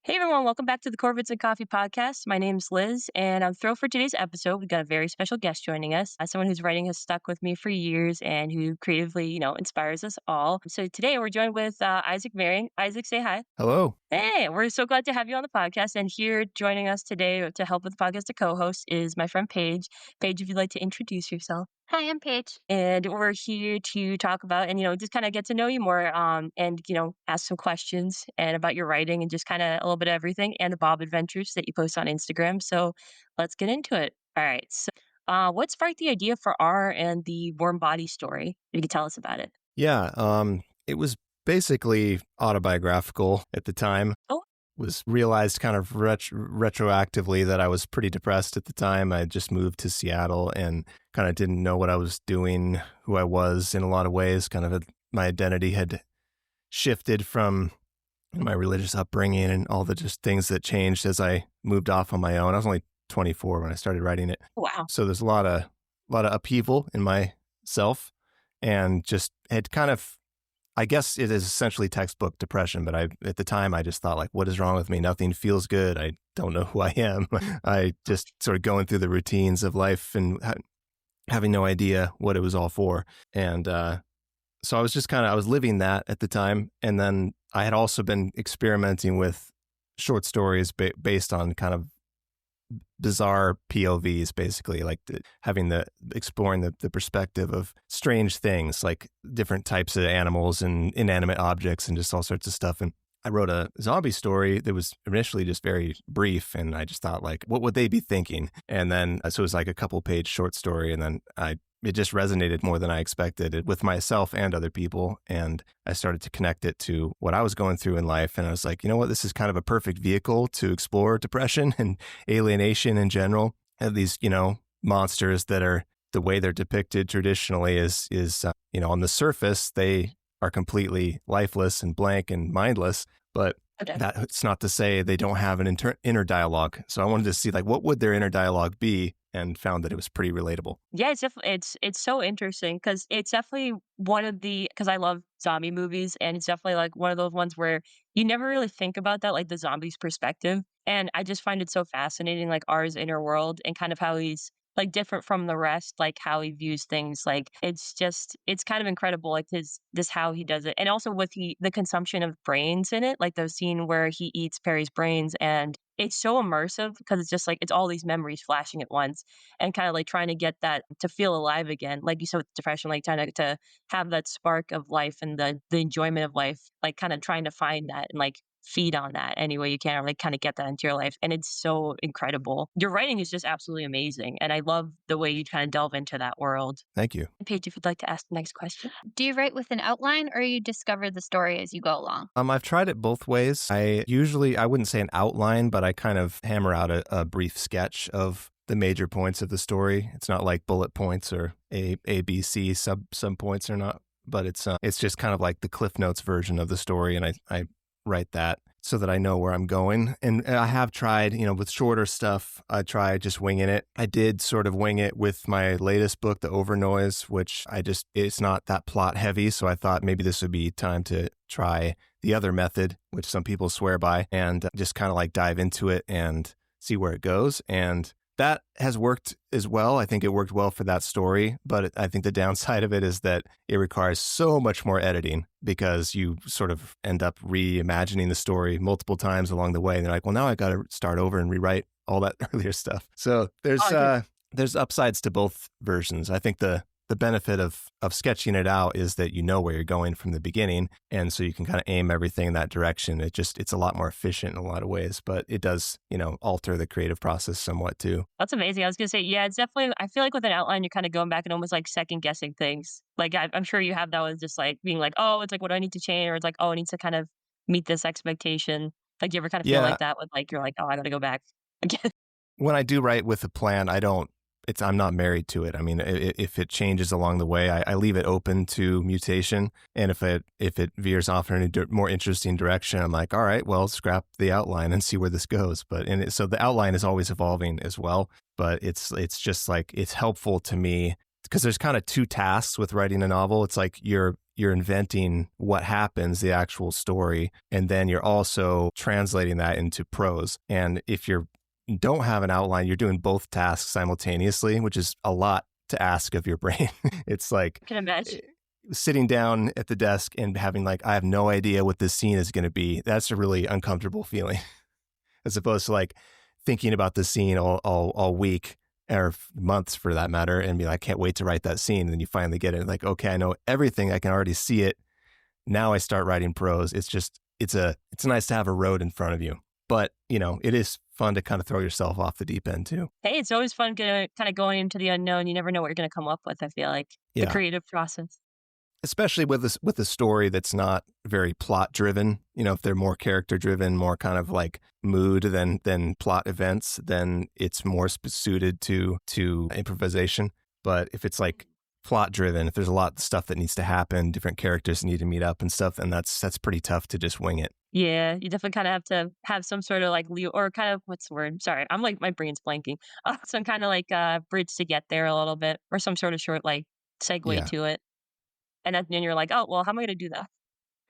Hey everyone, welcome back to the Corvids and Coffee Podcast. My name's Liz, and I'm thrilled for today's episode. We've got a very special guest joining us, someone whose writing has stuck with me for years and who creatively, inspires us all. So today we're joined with Isaac Marion. Isaac, say hi. Hello. Hey, we're so glad to have you on the podcast. And here joining us today to help with the podcast, to co-host, is my friend Paige. Paige, if you'd like to introduce yourself. Hi, I'm Paige. And we're here to talk about and, just kind of get to know you more and, ask some questions and about your writing and just kind of a little bit of everything and the Bob adventures that you post on Instagram. So let's get into it. All right. So what sparked the idea for R and the warm body story? You can tell us about it. Yeah. It was basically autobiographical at the time. Oh. Was realized kind of retroactively that I was pretty depressed at the time. I just moved to Seattle and kind of didn't know what I was doing, who I was in a lot of ways. My identity had shifted from my religious upbringing and all the just things that changed as I moved off on my own. I was only 24 when I started writing it. Wow. So there's a lot of upheaval in myself and just had kind of, I guess it is essentially textbook depression, but at the time I just thought, like, what is wrong with me? Nothing feels good. I don't know who I am. I just sort of going through the routines of life and having no idea what it was all for. And so I was just I was living that at the time. And then I had also been experimenting with short stories based on kind of bizarre POVs, basically, like exploring the perspective of strange things, like different types of animals and inanimate objects and just all sorts of stuff. And I wrote a zombie story that was initially just very brief, and I just thought, like, what would they be thinking? And then so it was like a couple-page short story, and then it just resonated more than I expected with myself and other people. And I started to connect it to what I was going through in life. And I was like, you know what? This is kind of a perfect vehicle to explore depression and alienation in general. And these, monsters that are the way they're depicted traditionally is on the surface, they are completely lifeless and blank and mindless. But that's not to say they don't have an inner dialogue. So I wanted to see, like, what would their inner dialogue be? And found that it was pretty relatable. Yeah, it's so interesting because it's definitely because I love zombie movies, and it's definitely like one of those ones where you never really think about that, like the zombie's perspective. And I just find it so fascinating, like R's inner world and kind of how he's like different from the rest, like how he views things. Like it's kind of incredible, like how he does it. And also with the consumption of brains in it, like the scene where he eats Perry's brains, and it's so immersive because it's just like, it's all these memories flashing at once and kind of like trying to get that to feel alive again. Like you said with depression, like trying to have that spark of life and the enjoyment of life, like kind of trying to find that and like feed on that any way you can, or like kind of get that into your life. And it's so incredible. Your writing is just absolutely amazing. And I love the way you kind of delve into that world. Thank you. Paige, if you'd like to ask the next question. Do you write with an outline or you discover the story as you go along? I've tried it both ways. I wouldn't say an outline, but I kind of hammer out a brief sketch of the major points of the story. It's not like bullet points or A, B, C, sub points or not, but it's just kind of like the Cliff Notes version of the story. And I write that so that I know where I'm going. And I have tried, with shorter stuff, I try just winging it. I did sort of wing it with my latest book, The Overnoise, which it's not that plot heavy. So I thought maybe this would be time to try the other method, which some people swear by, and just kind of like dive into it and see where it goes. And that has worked as well. I think it worked well for that story, but I think the downside of it is that it requires so much more editing because you sort of end up reimagining the story multiple times along the way. And they're like, well, now I got to start over and rewrite all that earlier stuff. So there's upsides to both versions. I think the benefit of sketching it out is that you know where you're going from the beginning. And so you can kind of aim everything in that direction. It's a lot more efficient in a lot of ways, but it does, alter the creative process somewhat too. That's amazing. I was going to say, yeah, it's definitely, I feel like with an outline, you're kind of going back and almost like second guessing things. Like I'm sure you have that with just like being like, oh, it's like, what do I need to change? Or it's like, oh, it needs to kind of meet this expectation. Like, do you ever kind of feel like that with like, you're like, oh, I got to go back again? When I do write with a plan, I'm not married to it. I mean, if it changes along the way, I leave it open to mutation. And if it veers off in a more interesting direction, I'm like, all right, well, scrap the outline and see where this goes. So the outline is always evolving as well. But it's just like, it's helpful to me because there's kind of two tasks with writing a novel. It's like you're you're inventing what happens, the actual story, and then you're also translating that into prose. And if you don't have an outline, you're doing both tasks simultaneously, which is a lot to ask of your brain. It's like I can imagine. sitting down at the desk and having like, I have no idea what this scene is going to be. That's a really uncomfortable feeling, as opposed to like thinking about the scene all week or months for that matter, and be like, I can't wait to write that scene. And then you finally get it. Like, okay, I know everything. I can already see it. Now I start writing prose. It's just, it's nice to have a road in front of you. But, you know, it is fun to kind of throw yourself off the deep end too. Hey, it's always fun kind of going into the unknown. You never know what you're going to come up with, I feel like. The creative process. Especially with a story that's not very plot driven. You know, if they're more character driven, more kind of like mood than plot events, then it's more suited to improvisation. But if it's like plot driven, if there's a lot of stuff that needs to happen, different characters need to meet up and stuff, and that's pretty tough to just wing it. Yeah, you definitely kind of have to have some sort of like or kind of, what's the word? Sorry, I'm like, my brain's blanking. Some kind of like bridge to get there a little bit, or some sort of short like segue Yeah, to it. And then you're like, oh, well, how am I going to do that?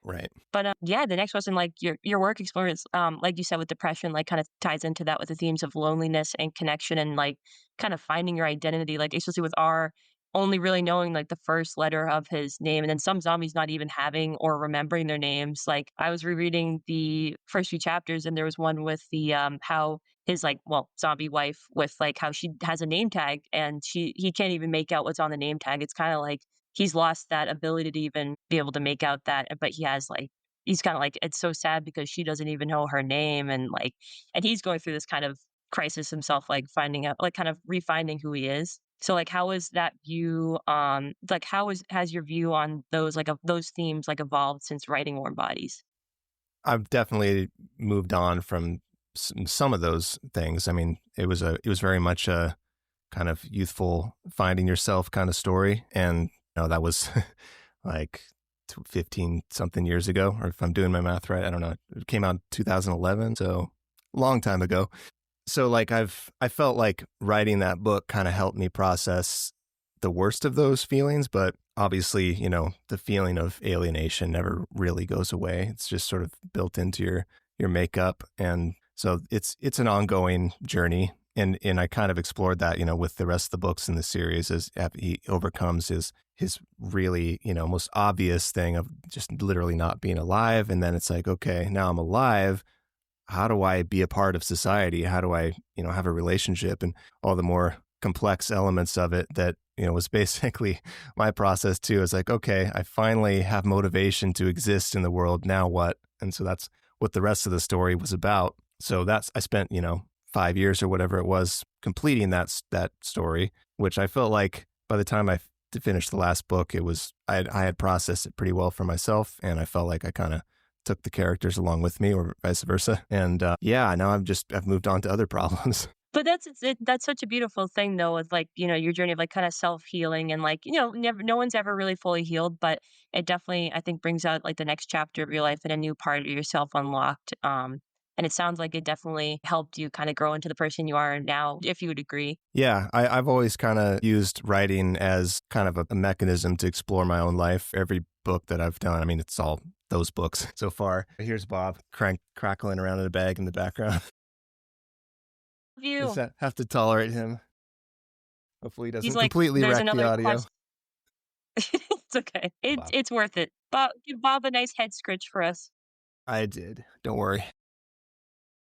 right. But yeah, the next question, like your work experience, like you said, with depression, like kind of ties into that with the themes of loneliness and connection and like kind of finding your identity, like especially with R only really knowing like the first letter of his name, and then some zombies not even having or remembering their names. Like I was rereading the first few chapters, and there was one with the how his like, well, zombie wife, with like how she has a name tag and he can't even make out what's on the name tag. It's kind of like he's lost that ability to even be able to make out that, but he has like, he's kind of like, it's so sad because she doesn't even know her name, and like, and he's going through this kind of crisis himself, like finding out, like kind of refinding who he is. So like, how is that view, like has your view on those, like of those themes, like evolved since writing Warm Bodies? I've definitely moved on from some of those things. I mean, it was very much a kind of youthful finding yourself kind of story, and that was like 15 something years ago, or if I'm doing my math right, I don't know. It came out in 2011, so long time ago. So like I felt like writing that book kind of helped me process the worst of those feelings, but obviously, the feeling of alienation never really goes away. It's just sort of built into your makeup. And so it's an ongoing journey. And I kind of explored that, with the rest of the books in the series, as he overcomes his really, most obvious thing of just literally not being alive. And then it's like, okay, now I'm alive. How do I be a part of society? How do I, have a relationship, and all the more complex elements of it that, was basically my process too. It's like, okay, I finally have motivation to exist in the world. Now what? And so that's what the rest of the story was about. So I spent, 5 years or whatever it was completing that story, which I felt like by the time I finished the last book, I had processed it pretty well for myself. And I felt like I kind of took the characters along with me, or vice versa. And now I've moved on to other problems. But that's such a beautiful thing though, with like, your journey of like kind of self-healing, and like, no one's ever really fully healed, but it definitely, I think, brings out like the next chapter of your life and a new part of yourself unlocked. And it sounds like it definitely helped you kind of grow into the person you are now, if you would agree. Yeah, I've always kind of used writing as kind of a mechanism to explore my own life. Every book that I've done, I mean, it's all those books so far. Here's Bob crackling around in a bag in the background. You. Just have to tolerate him. Hopefully he doesn't He's like, completely there's wreck the another audio. It's okay. Bob. It's worth it. Bob, give Bob a nice head scritch for us. I did. Don't worry.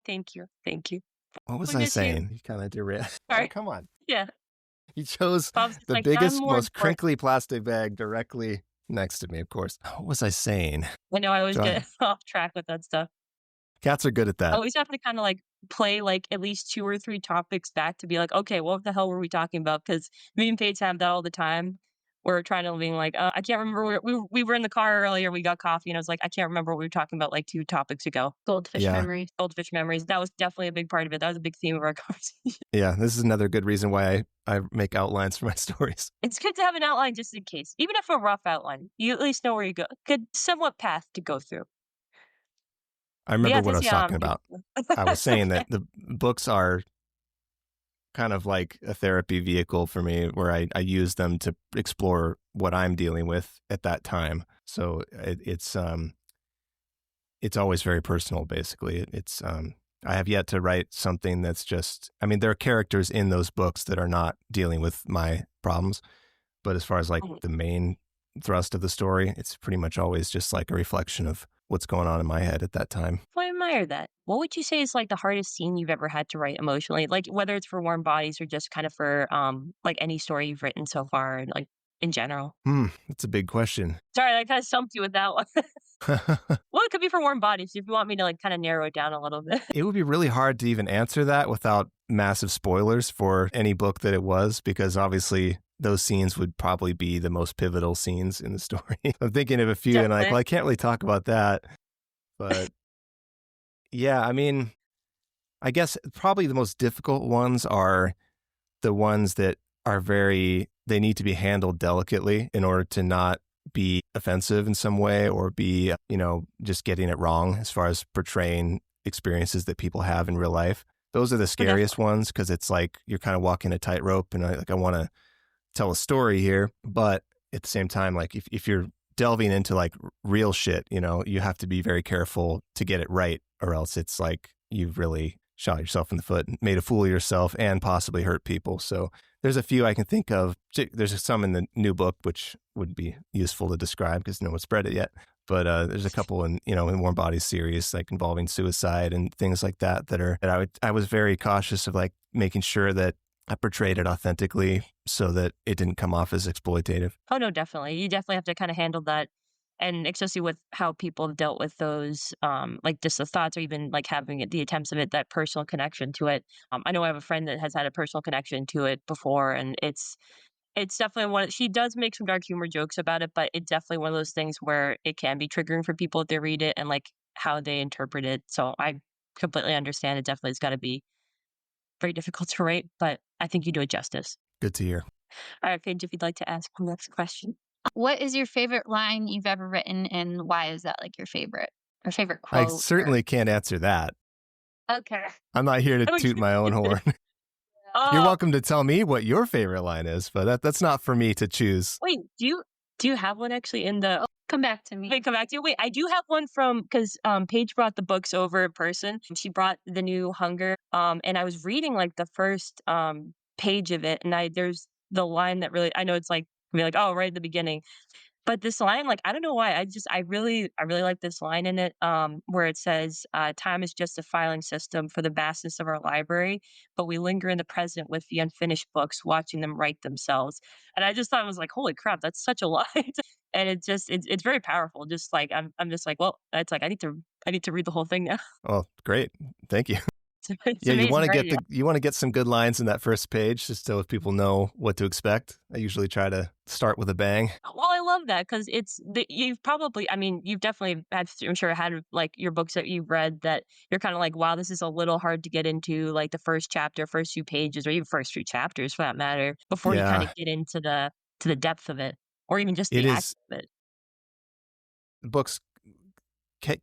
Thank you. Thank you. What was We I miss you. saying? You kind of derailed. Sorry. Oh, come on. Yeah. He chose Bob's just the like, biggest, I'm more most important. crinkly plastic bag directly next to me, of course. What was I saying? I know I always Go get ahead. off track with that stuff. Cats are good at I that. always have to kind of like play like at least 2 or 3 topics back to be like, okay, what the hell were we talking about? Because me and Paige have that all the time. We're trying to being like, I can't remember. We were in the car earlier. We got coffee, and I was like, I can't remember what we were talking about like 2 topics ago. Goldfish Yeah. memories. Goldfish memories. That was definitely a big part of it. That was a big theme of our conversation. Yeah, this is another good reason why I make outlines for my stories. It's good to have an outline just in case, even if a rough outline. You at least know where you go. Good, somewhat path to go through. I remember Yeah, what I was this talking about. I was saying that the books are kind of like a therapy vehicle for me, where I use them to explore what I'm dealing with at that time. So it's always very personal, basically. I have yet to write something that's just, I mean, there are characters in those books that are not dealing with my problems, but as far as like the main thrust of the story, it's pretty much always just like a reflection of what's going on in my head at that time. Well, I admire that. What would you say is like the hardest scene you've ever had to write emotionally? Like whether it's for Warm Bodies or just kind of for like any story you've written so far, like in general. That's a big question. Sorry, I kind of stumped you with that one. Well, it could be for Warm Bodies if you want me to like kind of narrow it down a little bit. It would be really hard to even answer that without massive spoilers for any book that it was, because obviously those scenes would probably be the most pivotal scenes in the story. I'm thinking of a few and like, well, I can't really talk about that. But yeah, I mean, I guess probably the most difficult ones are the ones that are they need to be handled delicately in order to not be offensive in some way or be, just getting it wrong as far as portraying experiences that people have in real life. Those are the scariest ones because it's like you're kind of walking a tightrope and I want to tell a story here. But at the same time, like if you're delving into like real shit, you have to be very careful to get it right, or else it's like you've really shot yourself in the foot and made a fool of yourself and possibly hurt people. So there's a few I can think of. There's some in the new book, which would be useful to describe because no one's read it yet. But there's a couple in Warm Bodies series, like involving suicide and things like that I was very cautious of like making sure that I portrayed it authentically so that it didn't come off as exploitative. Oh, no, definitely. You definitely have to kind of handle that. And especially with how people have dealt with those, like just the thoughts or even like having the attempts of it, that personal connection to it. I know I have a friend that has had a personal connection to it before, and it's definitely she does make some dark humor jokes about it, but it's definitely one of those things where it can be triggering for people if they read it and like how they interpret it. So I completely understand. It definitely has got to be very difficult to write, but I think you do it justice. Good to hear. All right, Paige, if you'd like to ask the next question. What is your favorite line you've ever written, and why is that like your favorite or favorite I quote? certainly can't answer that. Okay. I'm not here to toot my own horn. You're welcome to tell me what your favorite line is, but that's not for me to choose. Wait, do you have one actually in the? Come back to me. Wait, come back to you. Wait, I do have one from because Paige brought the books over in person. She brought the new Hunger, and I was reading like the first page of it, and there's the line that really I know it's like oh right at the beginning. But this line, like, I don't know why. I really like this line in it, where it says, time is just a filing system for the vastness of our library, but we linger in the present with the unfinished books, watching them write themselves. And I just thought it was like, holy crap, that's such a line. And it's very powerful. Just like, I'm just like, well, it's like, I need to read the whole thing now. Oh, great. Thank you. It's Yeah, amazing, you want to get some good lines in that first page just so people know what to expect. I usually try to start with a bang. Well, I love that because you've probably, I mean, you've definitely had, I'm sure, had like your books that you've read that you're kind of like, wow, this is a little hard to get into, like the first chapter, first few pages, or even first few chapters for that matter, before you kind of get into the depth of it, or even just the act of it. Books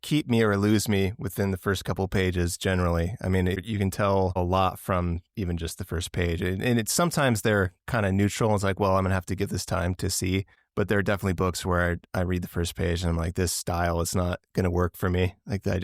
keep me or lose me within the first couple pages generally. I mean, you can tell a lot from even just the first page. And it's sometimes they're kind of neutral. It's like, well, I'm going to have to give this time to see. But there are definitely books where I read the first page and I'm like, this style is not going to work for me. Like, I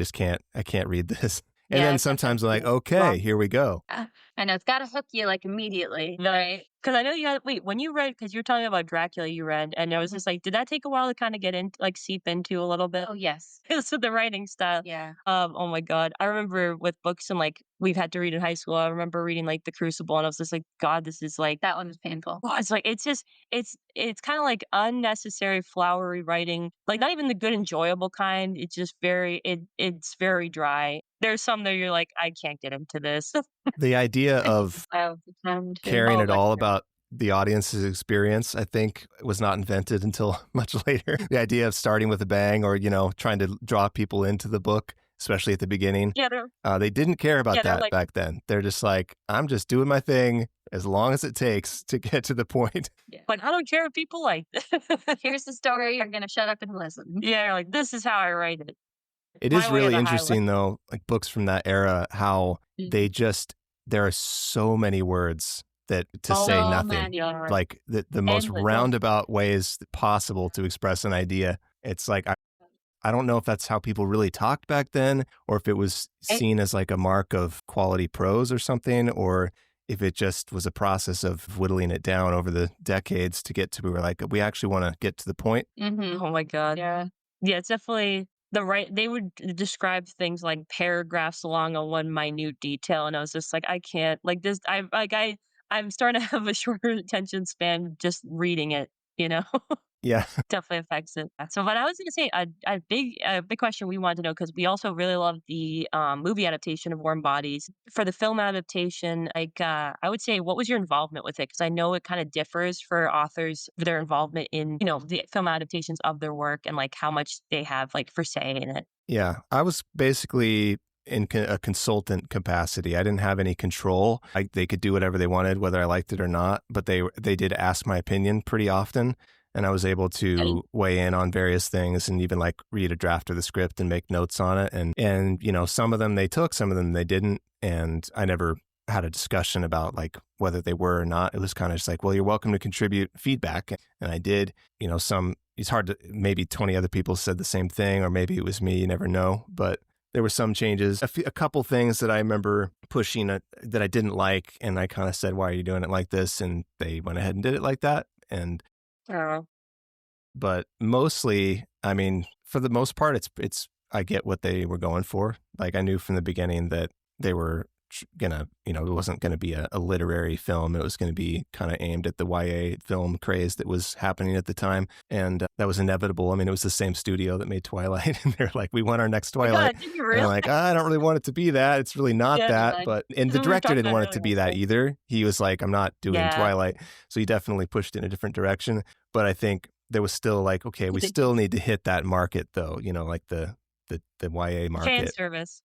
can't read this. And then sometimes I'm like, okay, here we go. I know it's got to hook you like immediately. Right. Because I know when you read, because you're telling me about Dracula you read, and I was just like, did that take a while to kind of get in, like seep into a little bit? Oh, yes. So the writing style. Yeah. Oh my God. I remember with books and like we've had to read in high school, I remember reading like The Crucible and I was just like, God, this is like. That one was painful. Well, it's like, it's kind of like unnecessary flowery writing, like not even the good, enjoyable kind. It's just it's very dry. There's some that you're like, I can't get into this. The idea of caring at all about the audience's experience, I think, was not invented until much later. The idea of starting with a bang or, trying to draw people into the book, especially at the beginning. Yeah, they didn't care about that back then. They're just like, I'm just doing my thing as long as it takes to get to the point. Yeah. But I don't care if people like this. Here's the story. You're going to shut up and listen. Yeah, you're like, this is how I write it. It is really interesting, though, like books from that era, how there are so many words that to say Oh nothing, man, yeah. like the most Endless. roundabout ways possible to express an idea. It's like, I don't know if that's how people really talked back then, or if it was It, seen as like a mark of quality prose or something, or if it just was a process of whittling it down over the decades to get to where like, we actually want to get to the point. mm-hmm. Oh my God. Yeah. Yeah, it's definitely they would describe things like paragraphs long on one minute detail, and I was just like, I can't like this. I'm starting to have a shorter attention span just reading it. You know. Yeah. Definitely affects it. So, but I was gonna say a big question we wanted to know because we also really love the movie adaptation of Warm Bodies. For the film adaptation, like I would say, what was your involvement with it? Because I know it kind of differs for authors their involvement in the film adaptations of their work and like how much they have like for say in it. Yeah. I was basically in a consultant capacity. I didn't have any control. They could do whatever they wanted, whether I liked it or not, but they did ask my opinion pretty often. And I was able to weigh in on various things and even like read a draft of the script and make notes on it. And some of them they took, some of them they didn't. And I never had a discussion about like whether they were or not. It was kind of just like, well, you're welcome to contribute feedback. And I did, it's hard to, maybe 20 other people said the same thing, or maybe it was me, you never know. But there were some changes, a couple things that I remember pushing that I didn't like. And I kind of said, why are you doing it like this? And they went ahead and did it like that. But mostly, I mean, for the most part, it's I get what they were going for. Like I knew from the beginning that they were gonna, it wasn't gonna be a literary film. It was gonna be kind of aimed at the YA film craze that was happening at the time, and that was inevitable. I mean, it was the same studio that made Twilight, and they're like, "We want our next Twilight." God, did you And I'm like, I don't really want it to be that. It's really not Yeah, that. like, But and the we were director talking didn't about want it it to be earlier. that either. He was like, "I'm not doing Yeah. Twilight," so he definitely pushed in a different direction. But I think there was still like, okay, we still need to hit that market though, like the YA Fan market. service.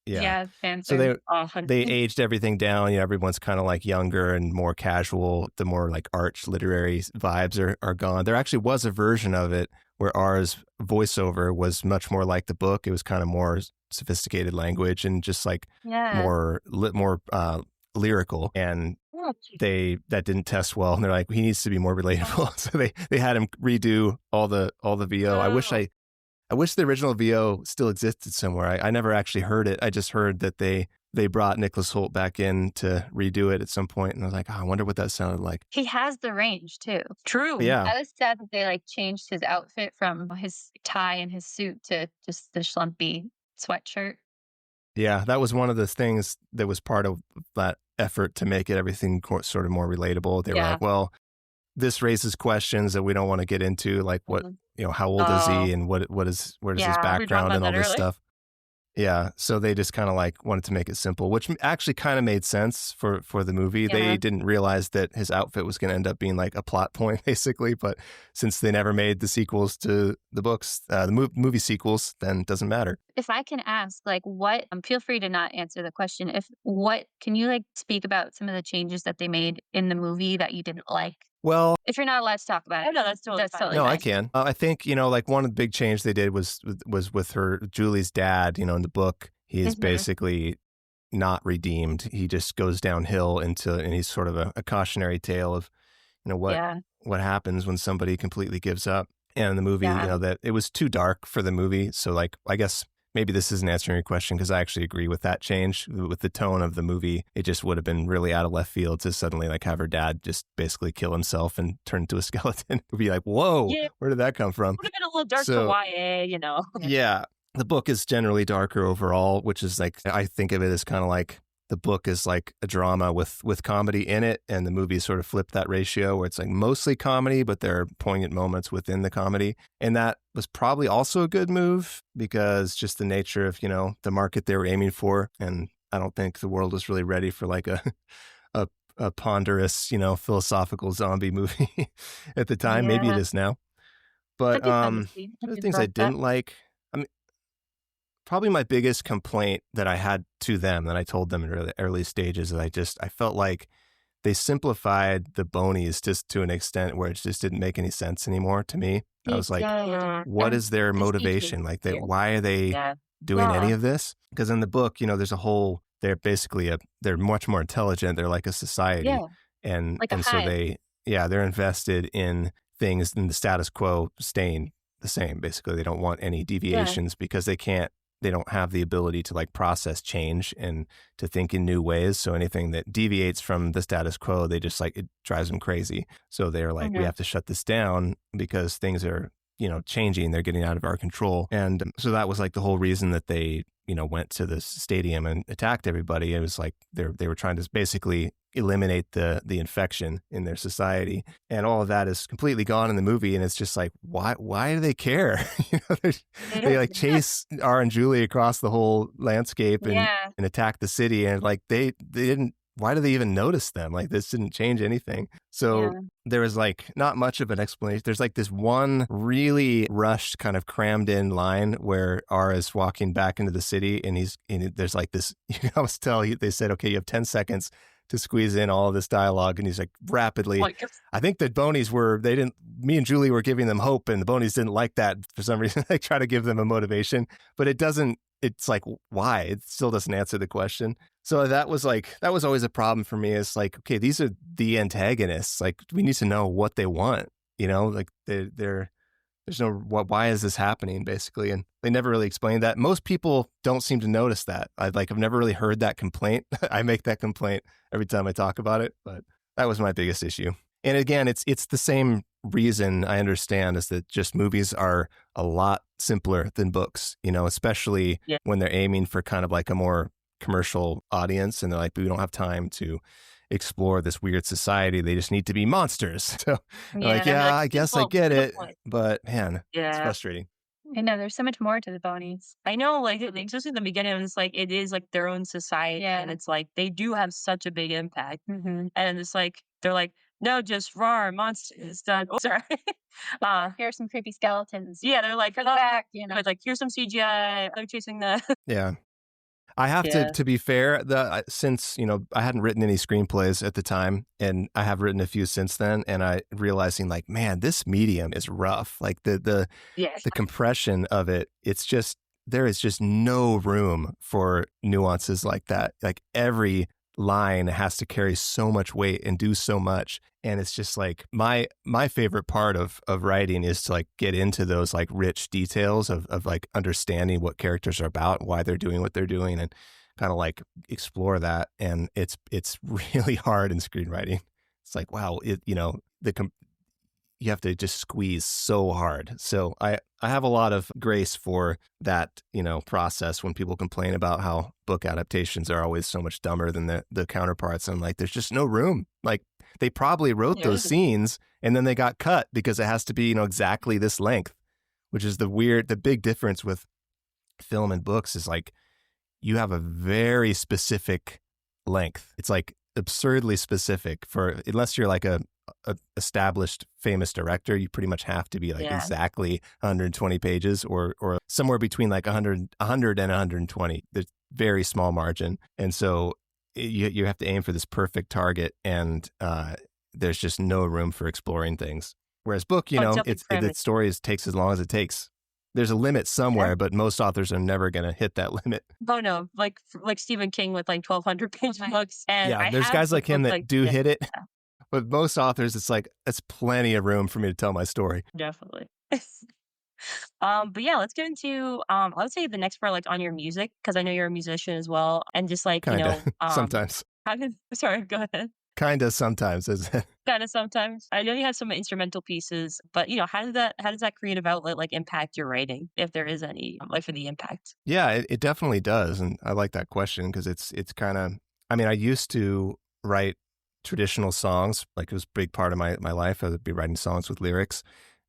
Yeah. Fan So service. they aged everything down. Everyone's kind of like younger and more casual. The more like arch literary vibes are gone. There actually was a version of it where ours voiceover was much more like the book. It was kind of more sophisticated language and just like more lyrical. And that didn't test well. And they're like, he needs to be more relatable. So they had him redo all the VO. I wish the original VO still existed somewhere. I never actually heard it. I just heard that they brought Nicholas Hoult back in to redo it at some point, and I was like, I wonder what that sounded like. He has the range too. True. But yeah. I was sad that they like changed his outfit from his tie and his suit to just the schlumpy sweatshirt. Yeah, that was one of the things that was part of that effort to make everything sort of more relatable. They were like, well, this raises questions that we don't want to get into, like what, how old is he and where does his background and all this stuff. Yeah. So they just kind of like wanted to make it simple, which actually kind of made sense for the movie. Yeah. They didn't realize that his outfit was going to end up being like a plot point basically. But since they never made the sequels to the books, the movie sequels, then it doesn't matter. If I can ask, like what, feel free to not answer the question. Can you like speak about some of the changes that they made in the movie that you didn't like? Well, if you're not allowed to talk about it, no, that's totally fine. Totally no, fine. I can. I think, like one of the big changes they did was with Julie's dad, in the book, he is basically not redeemed. He just goes downhill and he's sort of a cautionary tale of, what happens when somebody completely gives up. And in the movie, that it was too dark for the movie. So like, I guess maybe this isn't answering your question because I actually agree with that change. With the tone of the movie, it just would have been really out of left field to suddenly like have her dad just basically kill himself and turn into a skeleton. It would be like, whoa, where did that come from? It would have been a little dark for YA, Yeah. The book is generally darker overall, which is like, I think of it as kind of like the book is like a drama with comedy in it. And the movie sort of flipped that ratio where it's like mostly comedy, but there are poignant moments within the comedy. And that was probably also a good move because just the nature of, the market they were aiming for. And I don't think the world was really ready for like a ponderous, philosophical zombie movie at the time. Maybe it is now. But other things I didn't like, probably my biggest complaint that I had to them, that I told them in really early stages, that I felt like they simplified the bonies just to an extent where it just didn't make any sense anymore to me. I was like, what is their motivation? Like, why are they doing any of this? Because in the book, there's they're basically they're much more intelligent. They're like a society. Like a so hive. they're invested in things in the status quo staying the same. Basically, they don't want any Yeah. deviations because they don't have the ability to like process change and to think in new ways. So anything that deviates from the status quo, they just like, it drives them crazy. So they're like, we Mhm. have to shut this down because things are, changing. They're getting out of our control. And so that was like the whole reason that they, went to this stadium and attacked everybody. It was like they were trying to basically eliminate the infection in their society, and all of that is completely gone in the movie. And it's just like, why do they care? They They don't. like chase R and Julie across the whole landscape and Yeah. attack the city, and like they didn't. Why do they even notice them? Like this didn't change anything. So Yeah. there was like not much of an explanation. There's like this one really rushed, kind of crammed in line where R is walking back into the city, and there's like this. You can almost tell they said, okay, you have 10 seconds to squeeze in all of this dialogue, and he's like rapidly. Like, I think the Bonies me and Julie were giving them hope, and the Bonies didn't like that for some reason. They try to give them a motivation, but it's like, why? It still doesn't answer the question. So that was always a problem for me. It's like, okay, these are the antagonists. Like, we need to know what they want, like there's no, why is this happening, basically? And they never really explained that. Most people don't seem to notice that. I've never really heard that complaint. I make that complaint every time I talk about it, but that was my biggest issue. And again, it's the same reason I understand, is that just movies are a lot simpler than books, especially yeah, when they're aiming for kind of like a more commercial audience, and they're like, we don't have time to explore this weird society. They just need to be monsters. So I'm like, Yeah. yeah, I guess I get to the it, point. but man, it's Yeah. frustrating. I know there's so much more to the Bonies. I know, like, especially in the beginning, it's like it is like their own society, and Yeah. it's like they do have such a big impact, Mm-hmm. and it's like they're like, no, just raw monsters. Done. Oh, sorry. Here are some creepy skeletons. Yeah, they're like, For the back, you know. it's like here's some CGI. They're chasing the. Yeah. I have Yeah. to be fair, since, I hadn't written any screenplays at the time, and I have written a few since then, and I realizing like, man, this medium is rough. Like the Yes. compression of it, there is just no room for nuances like that. Like every line has to carry so much weight and do so much. And it's just like my favorite part of writing is to like get into those like rich details of like understanding what characters are about, why they're doing what they're doing, and kind of like explore that. And it's really hard in screenwriting. It's like, wow, you have to just squeeze so hard. So I have a lot of grace for that, process when people complain about how book adaptations are always so much dumber than the counterparts. I'm like, there's just no room. Like they probably wrote Yeah. those scenes and then they got cut because it has to be, exactly this length, which is the big difference with film and books is like you have a very specific length. It's like absurdly specific unless you're like a established famous director, you pretty much have to be like Yeah. exactly 120 pages or somewhere between like 100 and 120. There's very small margin. And so you have to aim for this perfect target, and there's just no room for exploring things. Whereas book, Oh, it's definitely the cramped. story takes as long as it takes. There's a limit somewhere, but most authors are never going to hit that limit. Oh no, like Stephen King with like 1,200 page books, and Yeah, I there's have guys some like him books, that like, do yeah, hit it. But most authors, it's like, that's plenty of room for me to tell my story. definitely. But yeah, let's get into I would say the next part, like on your music, because I know you're a musician as well, and just like Kind of. Sometimes. how did sorry, go ahead. Kind of sometimes. Kind of sometimes. I know you have some instrumental pieces, but how does that creative outlet like impact your writing, if there is any, like for the impact? Yeah, it definitely does. And I like that question because it's kind of, I used to write traditional songs. Like it was a big part of my life. I would be writing songs with lyrics,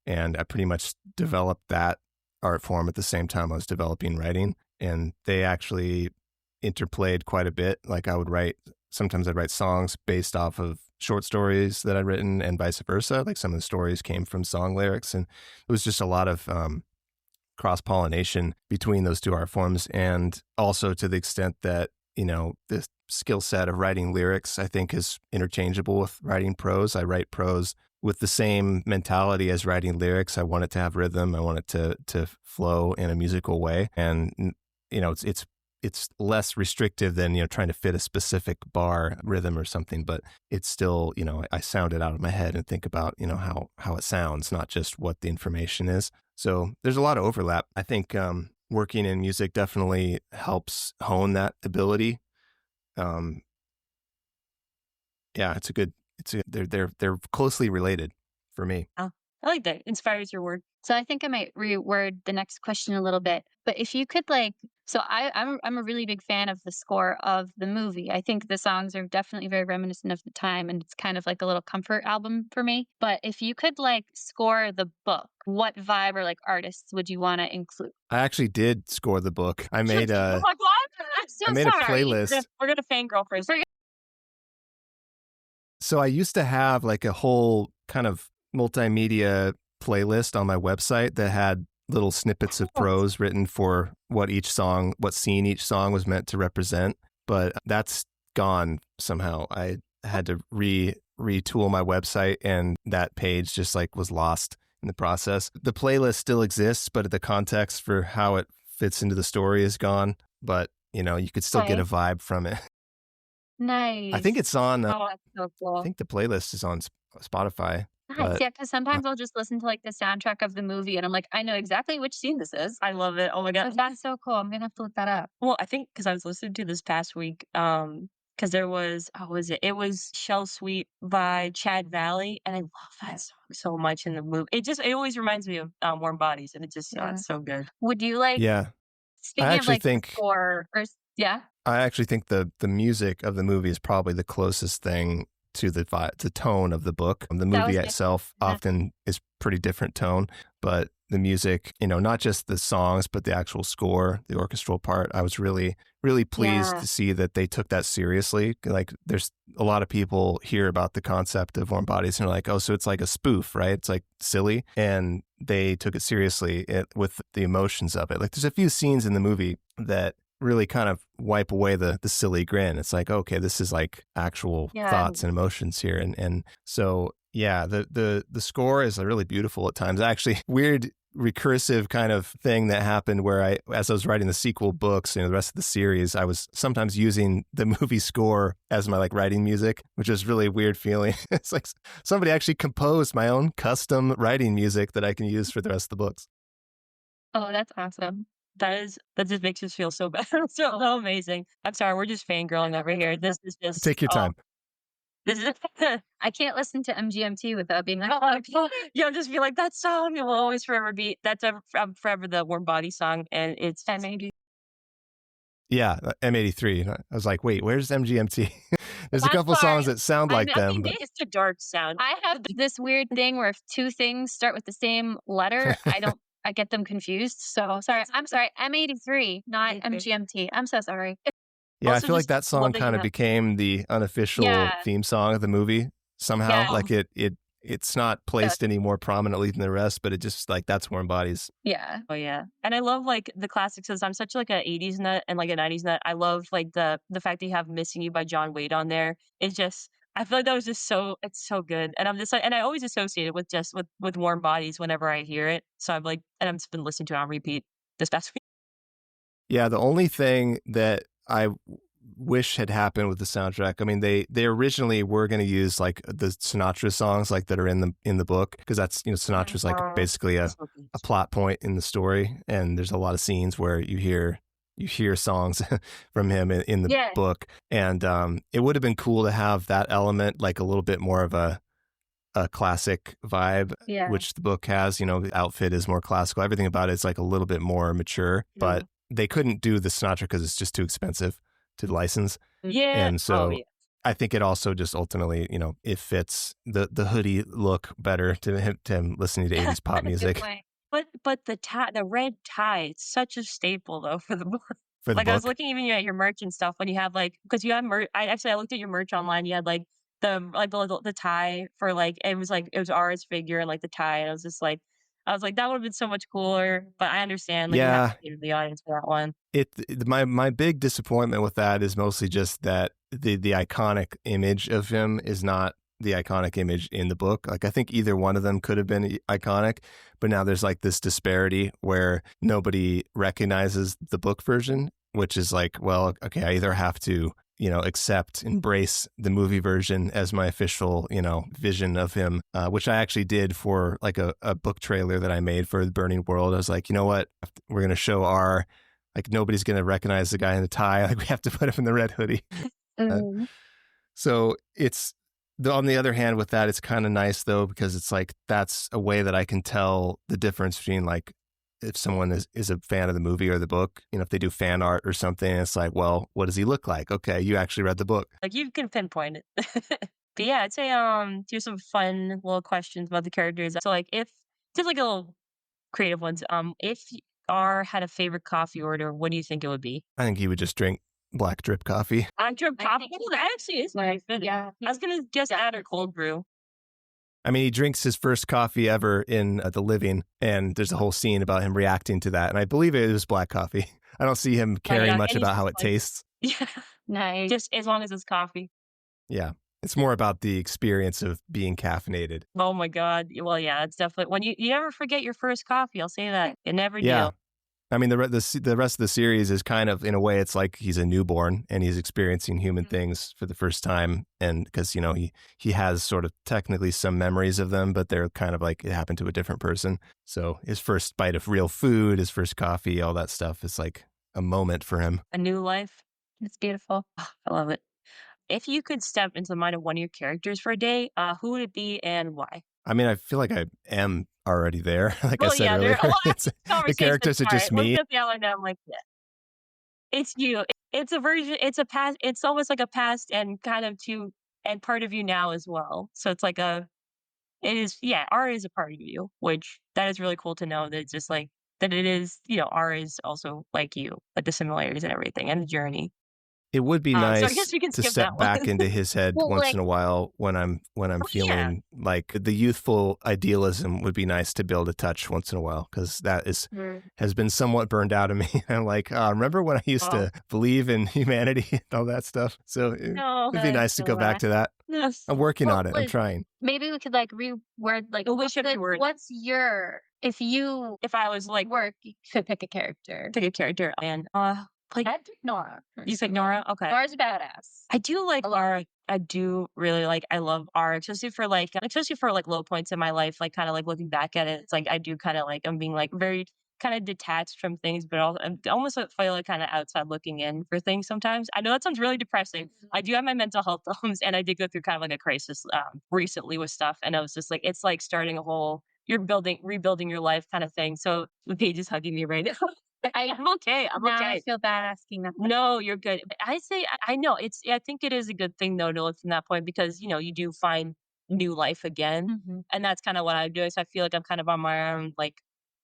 and I pretty much developed that art form at the same time I was developing writing. And they actually interplayed quite a bit. Like sometimes I'd write songs based off of short stories that I'd written and vice versa. Like some of the stories came from song lyrics, and it was just a lot of cross-pollination between those two art forms. And also to the extent that, the skill set of writing lyrics, I think, is interchangeable with writing prose. I write prose with the same mentality as writing lyrics. I want it to have rhythm. I want it to flow in a musical way. And, it's it's less restrictive than, trying to fit a specific bar rhythm or something, but it's still, I sound it out of my head and think about, how it sounds, not just what the information is. So there's a lot of overlap. I think working in music definitely helps hone that ability. Yeah, they're closely related for me. Oh, I like that. Inspires your work. So I think I might reword the next question a little bit. But if you could so I'm a really big fan of the score of the movie. I think the songs are definitely very reminiscent of the time, and it's kind of like a little comfort album for me. But if you could score the book, what vibe or artists would you want to include? I actually did score the book. I made Oh my God, I'm so I made sorry. a playlist. We're gonna fangirl for a second. So I used to have a whole kind of multimedia playlist on my website that had little snippets of prose written for what scene each song was meant to represent. But that's gone somehow. I had to retool my website, and that page just was lost in the process. The playlist still exists, but the context for how it fits into the story is gone. But, you could still get a vibe from it. Nice. I think it's on, Oh, that's so cool. I think the playlist is on Spotify. Nice. Yeah, because sometimes I'll just listen to the soundtrack of the movie and I'm like, I know exactly which scene this is. I love it. Oh my God. That's so cool. I'm gonna have to look that up. Well, I think because I was listening to this past week, because there was, what was it? It was Shell Sweet by Chad Valley, and I love that song so much in the movie. It always reminds me of Warm Bodies, and it's so good. Would you Yeah. speaking I of actually think score or yeah? I actually think the music of the movie is probably the closest thing to the tone of the book. The movie itself often is pretty different tone, but the music, not just the songs, but the actual score, the orchestral part, I was really, really pleased to see that they took that seriously. There's a lot of people hear about the concept of Warm Bodies and are like, oh, so it's like a spoof, right? It's silly. And they took it seriously with the emotions of it. There's a few scenes in the movie that really kind of wipe away the silly grin. It's okay, this is actual thoughts and emotions here. And so, yeah, the score is really beautiful at times. Actually, weird recursive kind of thing that happened where as I was writing the sequel books, the rest of the series, I was sometimes using the movie score as my writing music, which is really weird feeling. It's somebody actually composed my own custom writing music that I can use for the rest of the books. Oh, that's awesome. That just makes us feel so bad. So amazing. I'm sorry, we're just fangirling over here. This is just take your time. This is I can't listen to MGMT without being just be that song. It will always forever be forever the Warm Body song, and it's M83. Yeah, M83. I was like, wait, where's MGMT? There's a couple songs that sound like them. But it's a dark sound. I have this weird thing where if two things start with the same letter, I get them confused. So sorry. I'm sorry. M83, not MGMT. I'm so sorry. Yeah, I feel that song kind of became the unofficial theme song of the movie somehow. Yeah. It's not placed any more prominently than the rest, but it just that's Warm Bodies. Yeah. Oh yeah. And I love the classics. I'm such an 80s nut and a 90s nut. I love the fact that you have Missing You by John Wade on there. It's just, I feel that was just it's so good. And I'm just and I always associate it with Warm Bodies whenever I hear it. So I'm and I've just been listening to it on repeat this past week. Yeah, the only thing that I wish had happened with the soundtrack, I mean, they originally were going to use the Sinatra songs that are in the book, because that's, Sinatra's basically a plot point in the story, and there's a lot of scenes where you hear songs from him in the book, and it would have been cool to have that element a little bit more of a classic vibe, which the book has. The outfit is more classical, everything about it is a little bit more mature, but they couldn't do the Sinatra because it's just too expensive to license. Yeah. And so I think it also just ultimately, it fits the hoodie look better to him listening to 80s pop music. But the red tie, it's such a staple though for the book. For the book? I was looking even at your merch and stuff when you have because you have merch. I looked at your merch online. You had the tie for it was R's figure and the tie, and I was just that would have been so much cooler, but I understand. You have to cater to the audience for that one. My big disappointment with that is mostly just that the iconic image of him is not the iconic image in the book. I think either one of them could have been iconic, but now there's this disparity where nobody recognizes the book version, which is like, well, okay, I either have to, embrace the movie version as my official, vision of him, which I actually did for like a book trailer that I made for The Burning World. I was like, you know what? We're going to show like nobody's going to recognize the guy in the tie. Like we have to put him in the red hoodie. So on the other hand, with that, it's kind of nice though, because it's like, that's a way that I can tell the difference between like, if someone is a fan of the movie or the book, if they do fan art or something, it's like, well, what does he look like? Okay, you actually read the book. Like you can pinpoint it. But yeah, I'd say do some fun little questions about the characters. So like if just like a little creative ones, if R had a favorite coffee order, what do you think it would be? I think he would just drink black drip coffee. Black drip coffee? Oh, that actually is my favorite. Yeah. I was gonna just add a cold brew. I mean, he drinks his first coffee ever in The Living, and there's a whole scene about him reacting to that. And I believe it was black coffee. I don't see him caring much about how it tastes. Yeah. Nice. Just as long as it's coffee. Yeah. It's more about the experience of being caffeinated. Oh my God. Well, yeah, it's definitely when you never forget your first coffee. I'll say that. You never do. I mean, the rest of the series is kind of, in a way, it's like he's a newborn and he's experiencing human things for the first time. And because, he has sort of technically some memories of them, but they're kind of like it happened to a different person. So his first bite of real food, his first coffee, all that stuff is like a moment for him. A new life. It's beautiful. Oh, I love it. If you could step into the mind of one of your characters for a day, who would it be and why? I mean, I feel like I am already there. Like I said yeah, earlier, the characters are just me. Look at the other now, I'm like, yeah. It's you. It's a version. It's a past. It's almost like a past and kind of and part of you now as well. So it's like it is, yeah, R is a part of you, which that is really cool to know that it's just like, that it is, R is also like you, like the similarities and everything and the journey. It would be So I nice guess we can to skip step that back one. into his head Well, once like- in a while when I'm feeling like the youthful idealism would be nice to be able to touch once in a while, because that has been somewhat burned out of me. I'm like, remember when I used to believe in humanity and all that stuff? So it'd be nice to go back to that. Yes. I'm working on it. I'm like, trying. Maybe we could like reword like Wish every word. what's your if I was like, work you could pick a character. pick a character and like I'd pick Nora. you pick Nora. Okay. Nora's a badass. I do like R. I do really I love R, especially for low points in my life, like kind of like looking back at it. It's like I do kind of like I'm being like very kind of detached from things, but also I almost feel like kind of outside looking in for things sometimes. I know that sounds really depressing. I do have my mental health problems, and I did go through kind of like a crisis recently with stuff, and I was just like, it's like starting a whole rebuilding your life kind of thing. So the Paige is hugging me right now. I'm okay. I'm Now okay. I feel bad asking that. No, you're good. I say I know I think it is a good thing though to look from that point, because you do find new life again, and that's kind of what I'm doing. So I feel like I'm kind of on my own like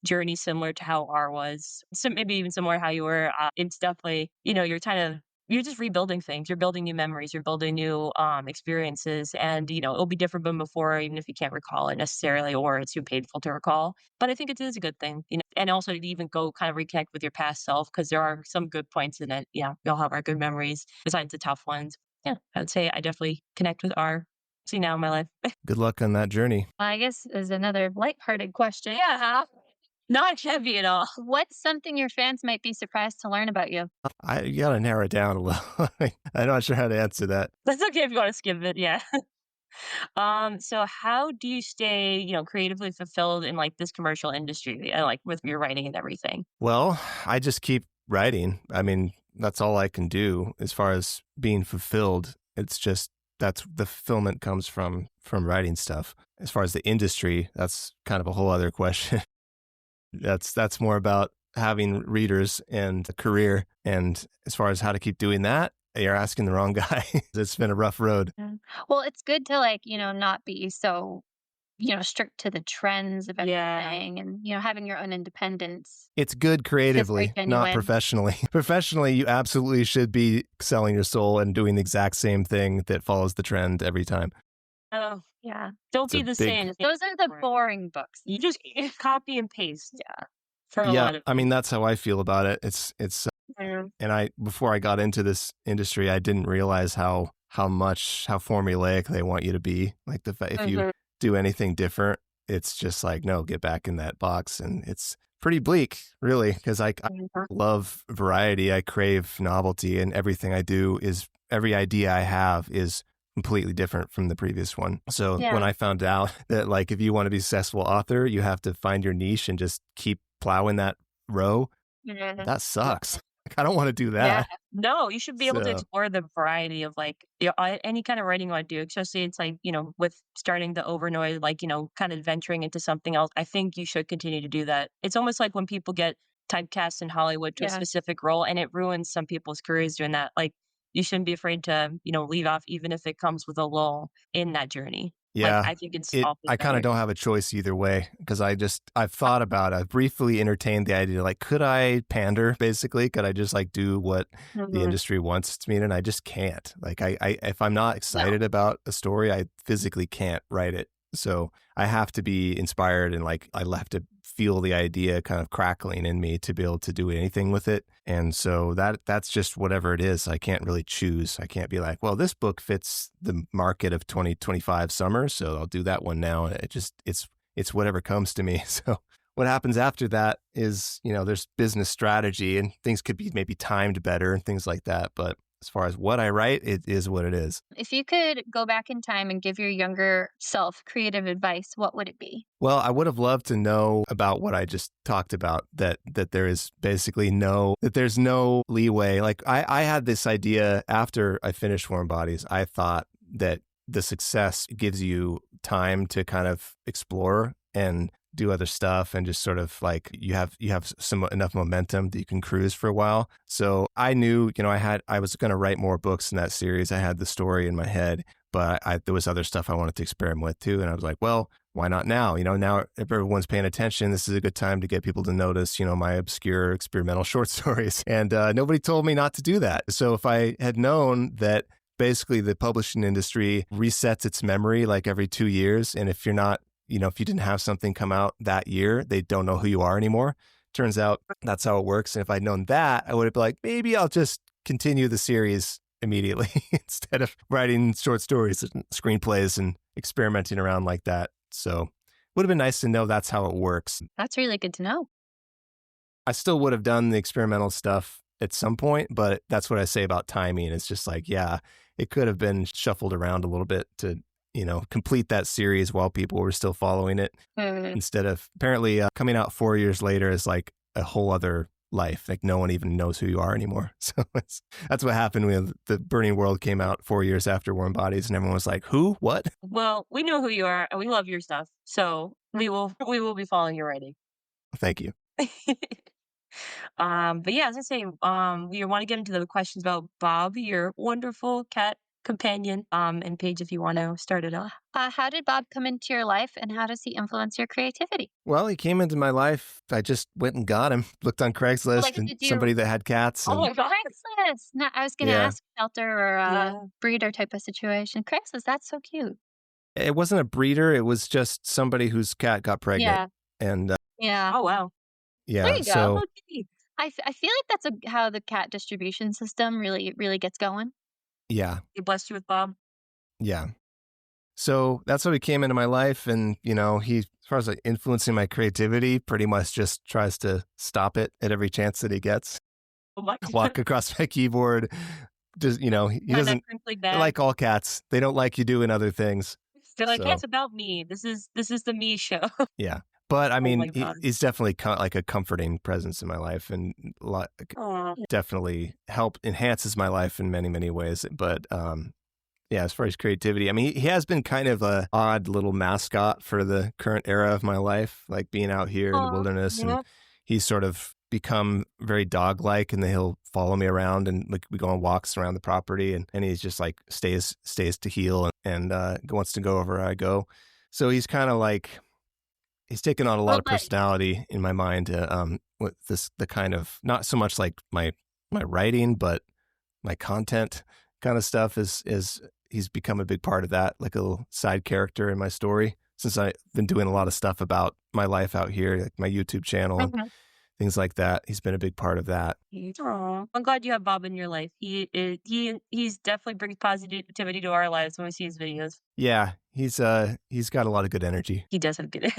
journey, similar to how R was. So maybe even similar how you were. It's definitely you're just rebuilding things. You're building new memories. You're building new experiences, and it'll be different than before, even if you can't recall it necessarily, or it's too painful to recall. But I think it is a good thing, and also to even go kind of reconnect with your past self, because there are some good points in it. Yeah, we all have our good memories besides the tough ones. Yeah, I would say I definitely connect with R. See now in my life. Good luck on that journey. I guess is another lighthearted question. Yeah, not heavy at all. What's something your fans might be surprised to learn about you? You got to narrow it down a little. I'm not sure how to answer that. That's okay if you want to skip it. Yeah. So how do you stay, creatively fulfilled in like this commercial industry, like with your writing and everything? Well, I just keep writing. I mean, that's all I can do as far as being fulfilled. It's just that's the fulfillment comes from writing stuff. As far as the industry, that's kind of a whole other question. That's more about having readers and a career. And as far as how to keep doing that, you're asking the wrong guy. It's been a rough road. Yeah. Well, it's good to not be so, strict to the trends of everything and, having your own independence. It's good creatively, not professionally. Professionally, you absolutely should be selling your soul and doing the exact same thing that follows the trend every time. Oh, yeah. Don't be the same. Those are the boring books. You just copy and paste. Yeah. For a lot of I mean, that's how I feel about it. It's and before I got into this industry, I didn't realize how formulaic they want you to be. Like if you do anything different, it's just like, no, get back in that box. And it's pretty bleak, really, because I Mhm. love variety. I crave novelty, and every idea I have is completely different from the previous one. So when Yeah. I found out that like if you want to be a successful author, you have to find your niche and just keep plowing that row, Mhm. that sucks. Like, I don't want to do Yeah. that. No, you should be able to So explore the variety of like, any kind of writing you want to do, especially it's like, with starting the overnoid, like, kind of venturing into something else. I think you should continue to do that. It's almost like when people get typecast in Hollywood to a Yeah. specific role and it ruins some people's careers doing that. Like, you shouldn't be afraid to, leave off even if it comes with a lull in that journey. Like, yeah, I think it's often I kind of better. don't have a choice either way because I've thought about it. I've briefly entertained the idea, like, could I pander basically? Could I just like do what the Mhm. industry wants me to? And I just can't. Like, if I'm not No. excited about a story, I physically can't write it. So I have to be inspired and like, I have to feel the idea kind of crackling in me to be able to do anything with it. And so that's just whatever it is. I can't really choose. I can't be like, well, this book fits the market of 2025 summer, so I'll do that one now. It's whatever comes to me. So what happens after that is, there's business strategy and things could be maybe timed better and things like that. But as far as what I write, it is what it is. If you could go back in time and give your younger self creative advice, what would it be? Well, I would have loved to know about what I just talked about, that there is basically there's no leeway. Like I had this idea after I finished Warm Bodies. I thought that the success gives you time to kind of explore and do other stuff and just sort of like you have some enough momentum that you can cruise for a while. So I knew, I was going to write more books in that series. I had the story in my head, but there was other stuff I wanted to experiment with too. And I was like, well, why not now? Now if everyone's paying attention, this is a good time to get people to notice, my obscure experimental short stories. And nobody told me not to do that. So if I had known that basically the publishing industry resets its memory like every 2 years, and if you're not, if you didn't have something come out that year, they don't know who you are anymore. Turns out that's how it works. And if I'd known that, I would have been like, maybe I'll just continue the series immediately instead of writing short stories and screenplays and experimenting around like that. So it would have been nice to know that's how it works. That's really good to know. I still would have done the experimental stuff at some point, but that's what I say about timing. It's just like, yeah, it could have been shuffled around a little bit to, complete that series while people were still following it Mm. instead of apparently coming out 4 years later is like a whole other life. Like no one even knows who you are anymore. So that's what happened when The Burning World came out 4 years after Warm Bodies, and everyone was like, who? What? Well, we know who you are and we love your stuff. So we will be following your writing. Thank you. But yeah, as I say, we want to get into the questions about Bob, your wonderful cat companion. And Paige, if you want to start it off. How did Bob come into your life and how does he influence your creativity? Well, he came into my life. I just went and got him, looked on Craigslist Like, and did you? somebody that had cats. Oh And my god. Craigslist. No, I was going to yeah, ask shelter or a Yeah. breeder type of situation. Craigslist, that's so cute. it wasn't a breeder. It was just somebody whose cat got pregnant. Yeah. And Yeah. Oh wow. There yeah, you go. so Okay. I feel like that's how the cat distribution system really, really gets going. yeah, He blessed you with Bob. yeah. So that's how he came into my life. And, he, as far as like influencing my creativity, pretty much just tries to stop it at every chance that he gets. Oh my. Walk across my keyboard. Just, he Find that doesn't crinkly bag. like all cats. They don't like you doing other things. They're like, hey, So, it's about me. This is the me show. yeah. But I Oh mean, my god. he's definitely like a comforting presence in my life and Oh. definitely enhances my life in many, many ways. But, yeah, as far as creativity, I mean, he has been kind of a odd little mascot for the current era of my life, like being out here in the wilderness. Yeah. And he's sort of become very dog-like, and then he'll follow me around, and like we go on walks around the property, and he's just like stays to heel and wants to go wherever I go. So he's kind of like he's taken on a lot of But personality in my mind. With the kind of not so much like my writing, but my content kind of stuff is he's become a big part of that, like a little side character in my story. Since I've been doing a lot of stuff about my life out here, like my YouTube channel and things like that. He's been a big part of that. Aw. I'm glad you have Bob in your life. He's definitely brings positivity to our lives when we see his videos. Yeah, he's got a lot of good energy. He does have good.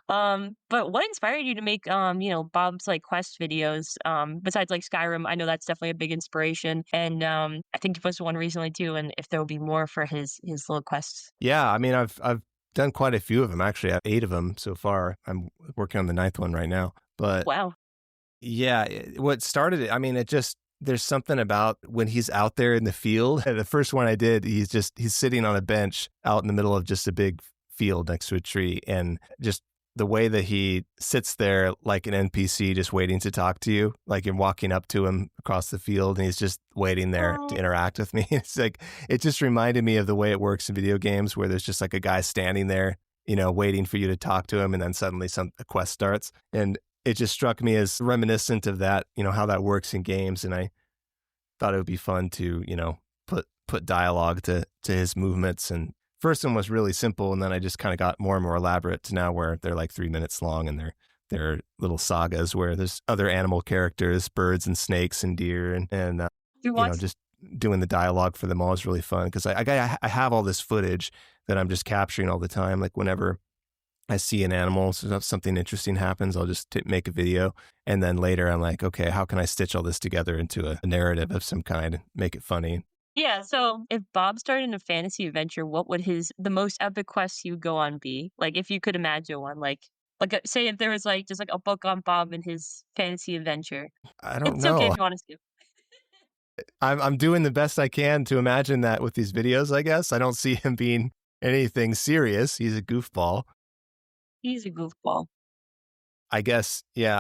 But what inspired you to make Bob's like quest videos? Besides like Skyrim, I know that's definitely a big inspiration, and I think you posted one recently too. And if there will be more for his little quests. Yeah, I mean, I've done quite a few of them actually. I have 8 of them so far. I'm working on the 9th one right now. But Wow. yeah, what started it? I mean, there's something about when he's out there in the field. The first one I did, he's sitting on a bench out in the middle of just a big field next to a tree, and just the way that he sits there like an NPC just waiting to talk to you, like you're walking up to him across the field and he's just waiting there to interact with me. It's like, it just reminded me of the way it works in video games where there's just like a guy standing there, waiting for you to talk to him, and then suddenly a quest starts. And it just struck me as reminiscent of that, how that works in games. And I thought it would be fun to, put dialogue to his movements. And first one was really simple, and then I just kind of got more and more elaborate to now where they're like 3 minutes long, and they're little sagas where there's other animal characters, birds and snakes and deer, and just doing the dialogue for them all is really fun because I have all this footage that I'm just capturing all the time. Like whenever I see an animal, so if something interesting happens, I'll just make a video, and then later I'm like, okay, how can I stitch all this together into a narrative of some kind and make it funny? Yeah, so if Bob started a fantasy adventure, what would the most epic quest he would go on be? Like, if you could imagine one, say if there was like just like a book on Bob and his fantasy adventure. I don't It's know. okay if you want to skip. I'm doing the best I can to imagine that with these videos, I guess. I don't see him being anything serious. He's a goofball. He's a goofball. I guess, yeah,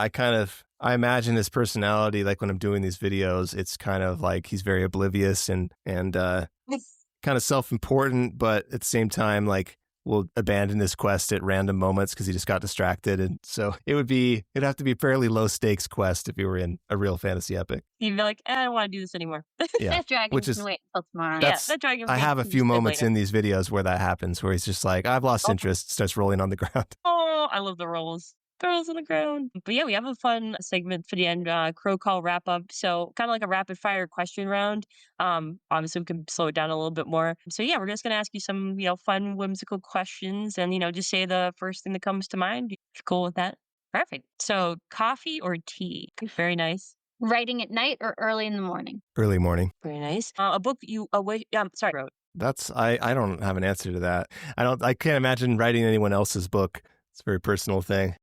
I imagine his personality, like when I'm doing these videos, it's kind of like he's very oblivious and kind of self-important, but at the same time, like will abandon his quest at random moments because he just got distracted. And so it'd have to be a fairly low stakes quest if you were in a real fantasy epic. You'd be like, I don't want to do this anymore. Yeah. That dragon can wait until tomorrow. That dragon. I have a few moments in these videos where that happens, where he's just like, I've lost interest, starts rolling on the ground. Oh, I love the rolls. Girls on the ground. But yeah, we have a fun segment for the end, crow call wrap up. So kind of like a rapid fire question round. Obviously we can slow it down a little bit more. So yeah, we're just going to ask you some, fun, whimsical questions and, just say the first thing that comes to mind. You're cool with that? Perfect. So coffee or tea? Very nice. Writing at night or early in the morning? Early morning. Very nice. A book you wrote. That's, I don't have an answer to that. I can't imagine writing anyone else's book. It's a very personal thing.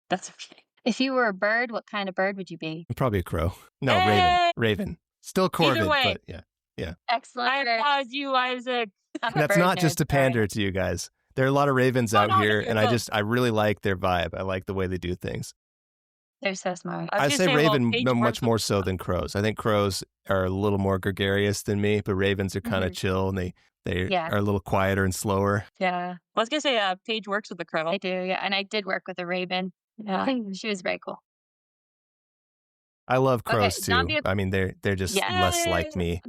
That's okay. If you were a bird, what kind of bird would you be? Probably a crow. No, Raven. Still Corvid, but yeah. Excellent. I applaud you, Isaac. That's not just to pander to you guys. There are a lot of ravens out here, and I really like their vibe. I like the way they do things. They're so smart. I say raven much more so than crows. I think crows are a little more gregarious than me, but ravens are kind of chill, and they are a little quieter and slower. Yeah. I was going to say Paige works with a crow. I do, yeah. And I did work with a raven. Yeah. She was very cool. I love crows too. I mean, they're just less like me.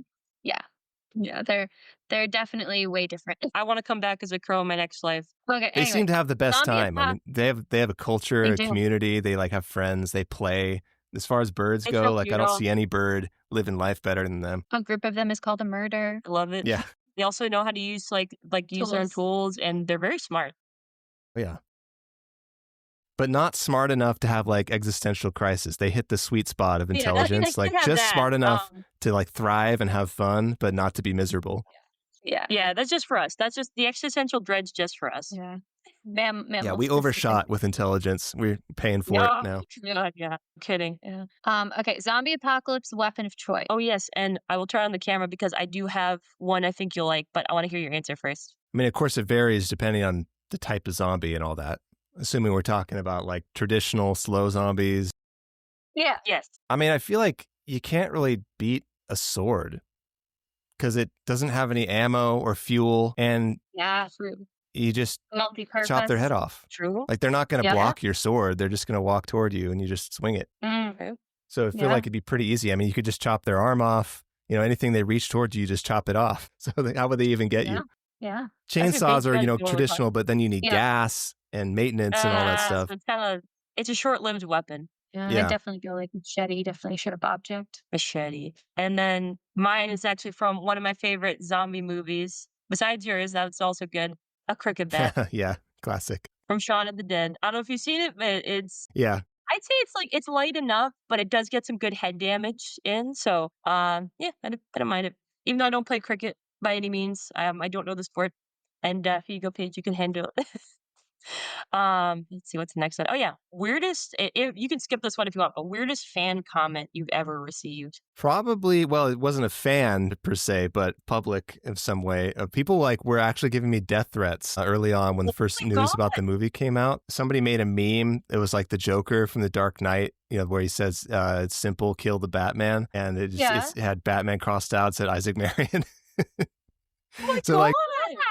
Yeah. Yeah, they're definitely way different. I want to come back as a crow in my next life. Okay, they seem to have the best time. I mean, they have a culture, a community. They have friends. They play. As far as birds go, I don't see any bird living life better than them. A group of them is called a murder. I love it. Yeah. They also know how to use use their own tools, and they're very smart. Yeah. But not smart enough to have existential crisis. They hit the sweet spot of intelligence, just smart enough to thrive and have fun, but not to be miserable. Yeah, that's just for us. That's just the existential dread's just for us. Yeah. Yeah, we overshot with intelligence. We're paying for it now. Yeah. Kidding. Yeah. Okay, zombie apocalypse weapon of choice. Oh yes, and I will turn on the camera because I do have one I think you'll like, but I want to hear your answer first. I mean, of course, it varies depending on the type of zombie and all that. Assuming we're talking about traditional slow zombies. Yeah. Yes. I mean, I feel like you can't really beat a sword because it doesn't have any ammo or fuel, and true. You just chop their head off. True. They're not going to block your sword. They're just going to walk toward you and you just swing it. Mm-hmm. So I feel like it'd be pretty easy. I mean, you could just chop their arm off. Anything they reach towards you, just chop it off. So how would they even get you? Yeah. Chainsaws are, traditional, but then you need gas and maintenance and all that stuff. So it's a short-lived weapon. Yeah, I Yeah. definitely go like machete, definitely sharp object. Machete. And then mine is actually from one of my favorite zombie movies. Besides yours, that's also good. A cricket bat Yeah. Classic. from Shaun of the Dead. I don't know if you've seen it, but Yeah. I'd say it's light enough, but it does get some good head damage in. So yeah, I don't mind it. Even though I don't play cricket by any means. I don't know the sport. And here you go, Paige, you can handle it. Let's see what's the next one. Oh yeah, weirdest. You can skip this one if you want, but weirdest fan comment you've ever received. Probably, well, it wasn't a fan per se, but public in some way. People like were actually giving me death threats early on when the first my news God. about the movie came out. Somebody made a meme. It was like the Joker from The Dark Knight, where he says, "It's simple, kill the Batman," and it had Batman crossed out, said Isaac Marion. Oh my So like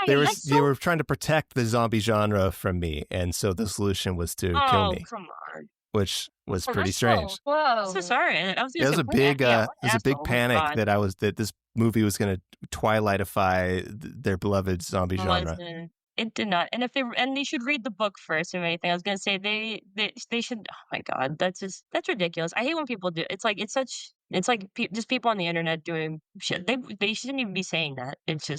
God. they were trying to protect the zombie genre from me, and so the solution was to kill Oh, me, come on. which was Oh, pretty that's strange. I'm Whoa. so sorry. I was It gonna was say, a big, yeah, it what was a big asshole. panic God. that this movie was going to twilightify their beloved zombie genre. Listen, it did not. And if they should read the book first or anything. I was gonna say they should. Oh my God, that's ridiculous. I hate when people do. It's like just people on the internet doing shit. They shouldn't even be saying that. It's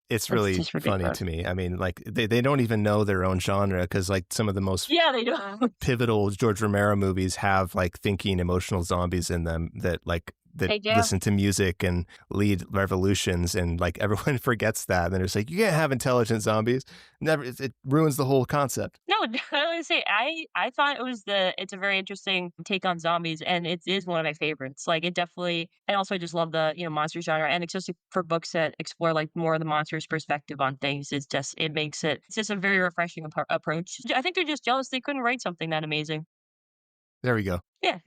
It's really just funny ridiculous. to me. I mean, like they don't even know their own genre because like some of the most Yeah, they do. pivotal George Romero movies have like thinking emotional zombies in them that They do. listen to music and lead revolutions, and like everyone forgets that. And they're just like, you can't have intelligent zombies. Never, it ruins the whole concept. No, I would say I thought it's a very interesting take on zombies, and it is one of my favorites. Like it definitely, and also I just love the monster genre, and especially for books that explore like more of the monster's perspective on things. It's just a very refreshing approach. I think they're just jealous they couldn't write something that amazing. There we go. Yeah.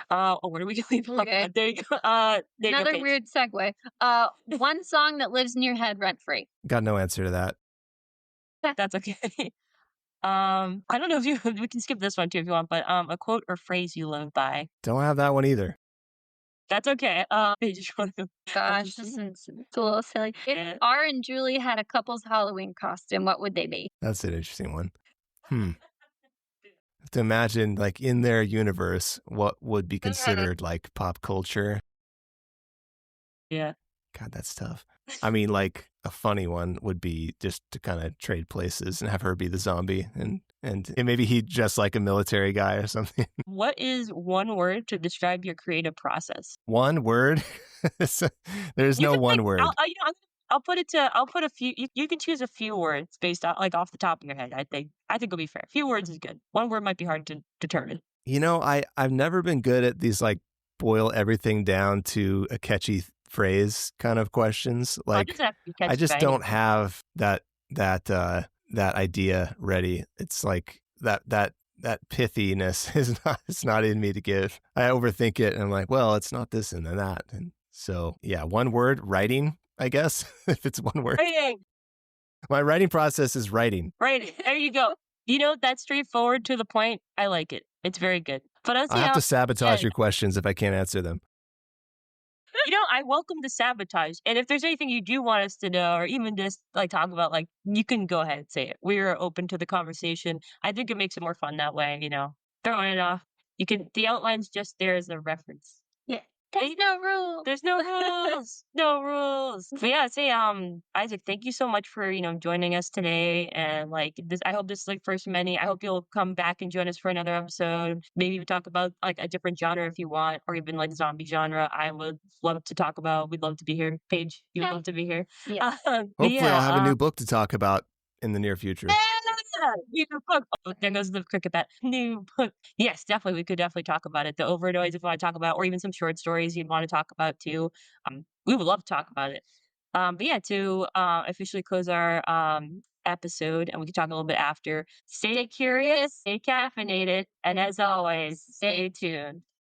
Where do we leave off? Okay. There you go. There you go, Another Paige. weird segue. One song that lives in your head rent free. Got no answer to that. That's okay. I don't know if we can skip this one too if you want, but a quote or phrase you live by. Don't have that one either. That's okay. They just want to. Gosh, it's a little silly. Yeah. If R and Julie had a couple's Halloween costume, what would they be? That's an interesting one. To imagine like in their universe, what would be considered like pop culture. Yeah. God, that's tough. I mean, like a funny one would be just to kind of trade places and have her be the zombie, and maybe he'd dress like a military guy or something. What is one word to describe your creative process? One word? There's You no can one pick. word. I'll put a few. You can choose a few words based on like off the top of your head. I think it'll be fair. A few words is good. One word might be hard to determine. I've never been good at these like boil everything down to a catchy phrase kind of questions. Like Doesn't have to be catchy I just by don't any- have that idea ready. It's like that pithiness it's not in me to give. I overthink it and I'm like, well, it's not this and then that. And so yeah, one word, writing, I guess, if it's one word. Writing. My writing process is writing. Right. There you go. That's straightforward to the point. I like it. It's very good. But I have to sabotage your questions if I can't answer them. I welcome the sabotage. And if there's anything you do want us to know or even just like talk about, like you can go ahead and say it. We are open to the conversation. I think it makes it more fun that way, throwing it off. The outline's just there as a reference. Yeah. There's no rule. There's no rules. No rules. But yeah, I'd say, Isaac, thank you so much for, joining us today. And like this, I hope this is like first of many. I hope you'll come back and join us for another episode. Maybe we talk about like a different genre if you want, or even like zombie genre. We'd love to be here. Paige, you would love to be here. Yeah. Hopefully I'll have a new book to talk about in the near future. New book. Oh, there goes the cricket bat. New book. Yes, definitely. We could definitely talk about it. The overdose, if you want to talk about, or even some short stories you'd want to talk about too. We would love to talk about it. But yeah, to officially close our episode, and we can talk a little bit after. Stay curious, stay caffeinated, and as always, stay tuned.